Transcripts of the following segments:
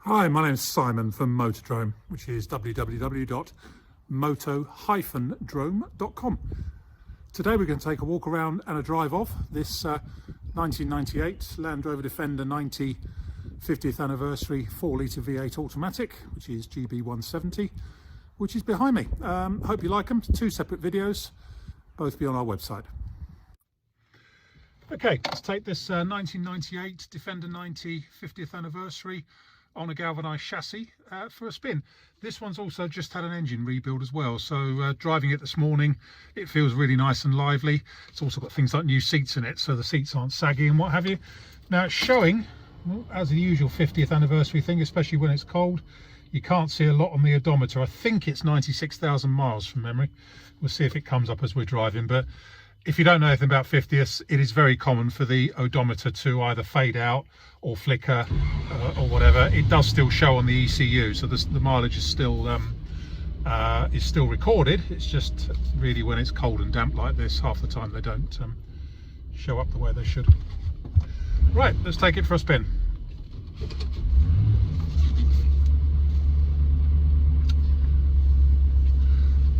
Hi, my name is Simon from Motodrome, which is www.moto-drome.com. Today we're going to take a walk around and a drive of this 1998 Land Rover Defender 90 50th anniversary 4-litre V8 automatic, which is GB170, which is behind me. Hope you like them. Two separate videos, both be on our website. Okay, let's take this 1998 Defender 90 50th anniversary on a galvanised chassis for a spin. This one's also just had an engine rebuild as well, so driving it this morning, it feels really nice and lively. It's also got things like new seats in it, so the seats aren't saggy and what have you. Now it's showing, well, as the usual 50th anniversary thing, especially when it's cold, you can't see a lot on the odometer. I think it's 96,000 miles from memory. We'll see if it comes up as we're driving, but if you don't know anything about 50ths, it is very common for the odometer to either fade out or flicker or whatever. It does still show on the ECU, so the mileage is still recorded. It's just really when it's cold and damp like this, half the time they don't show up the way they should. Right, let's take it for a spin.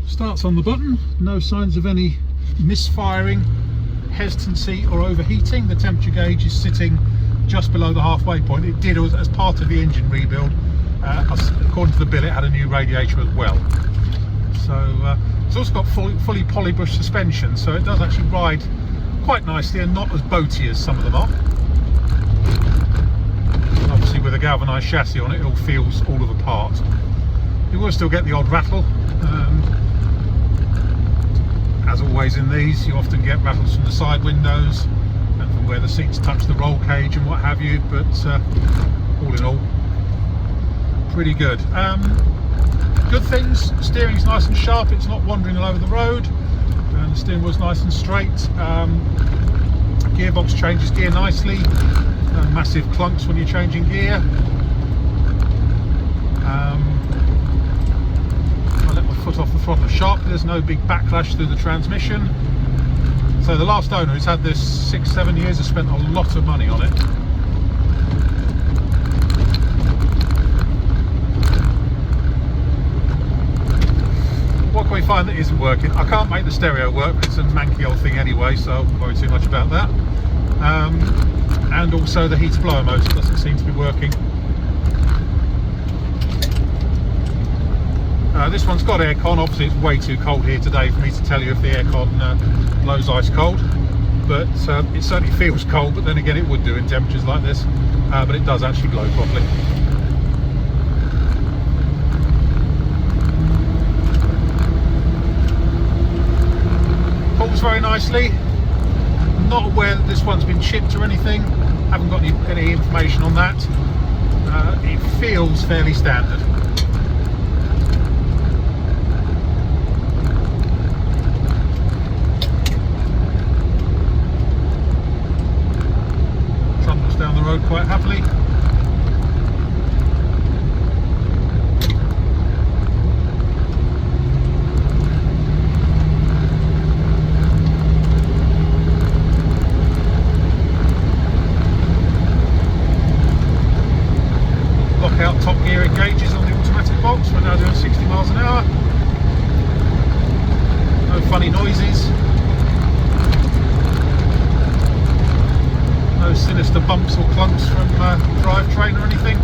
Starts on the button, no signs of any misfiring, hesitancy or overheating. The temperature gauge is sitting just below the halfway point. It did as part of the engine rebuild. According to the bill, it had a new radiator as well. So it's also got fully polybush suspension, so it does actually ride quite nicely and not as boaty as some of them are. And obviously with a galvanised chassis on it, it all feels all of the part. You will still get the odd rattle. As always in these, you often get rattles from the side windows and from where the seats touch the roll cage and what have you, but all in all, pretty good. Good things, steering's nice and sharp, it's not wandering all over the road, and the steering wheel's nice and straight. Gearbox changes gear nicely, massive clunks when you're changing gear. Foot off the throttle sharply, there's no big backlash through the transmission. So the last owner who's had this 6-7 years has spent a lot of money on it. What can we find that isn't working? I can't make the stereo work, but it's a manky old thing anyway, so I won't worry too much about that. And also the heater blower motor doesn't seem to be working. This one's got aircon. Obviously it's way too cold here today for me to tell you if the aircon blows ice cold, but it certainly feels cold, but then again it would do in temperatures like this, but it does actually blow properly. Pulls very nicely. Not aware that this one's been chipped or anything, haven't got any information on that. It feels fairly standard. Down the road quite happily. Lockout top gear engages on the automatic box. We're now doing 60 miles an hour. No funny noises. No sinister bumps or clunks from drivetrain or anything.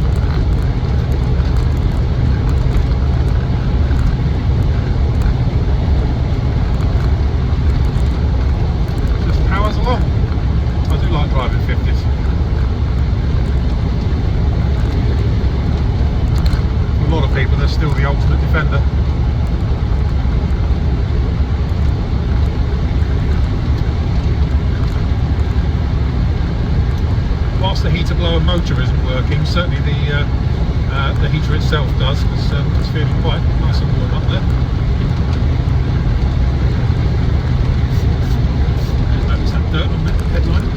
Just powers along. I do like driving 50s. For a lot of people, they're still the ultimate Defender. Whilst the heater blower motor isn't working, certainly the heater itself does, because it's feeling quite nice and warm up there. Notice that dirt on the headline.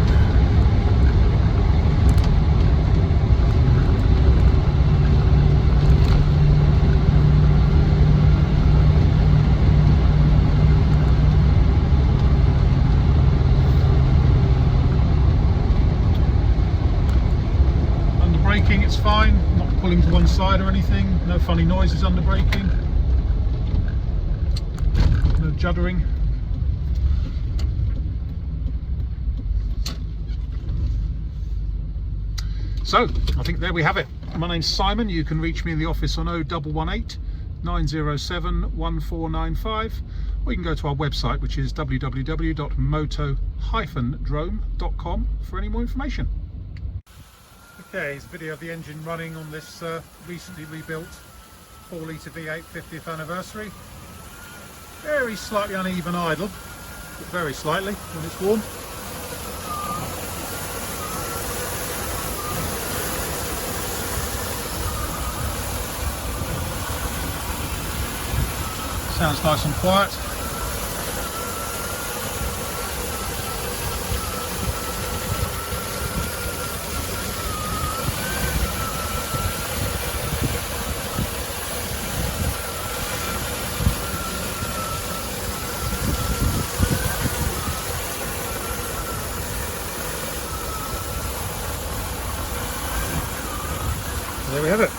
Braking, it's fine, not pulling to one side or anything. No funny noises under braking. No juddering. So I think there we have it. My name's Simon. You can reach me in the office on 0118 907 1495, or you can go to our website, which is www.moto-drome.com for any more information. Okay, it's a video of the engine running on this recently rebuilt 4-litre V8 50th anniversary. Very slightly uneven idle, but very slightly when it's warm. Sounds nice and quiet. There we have it.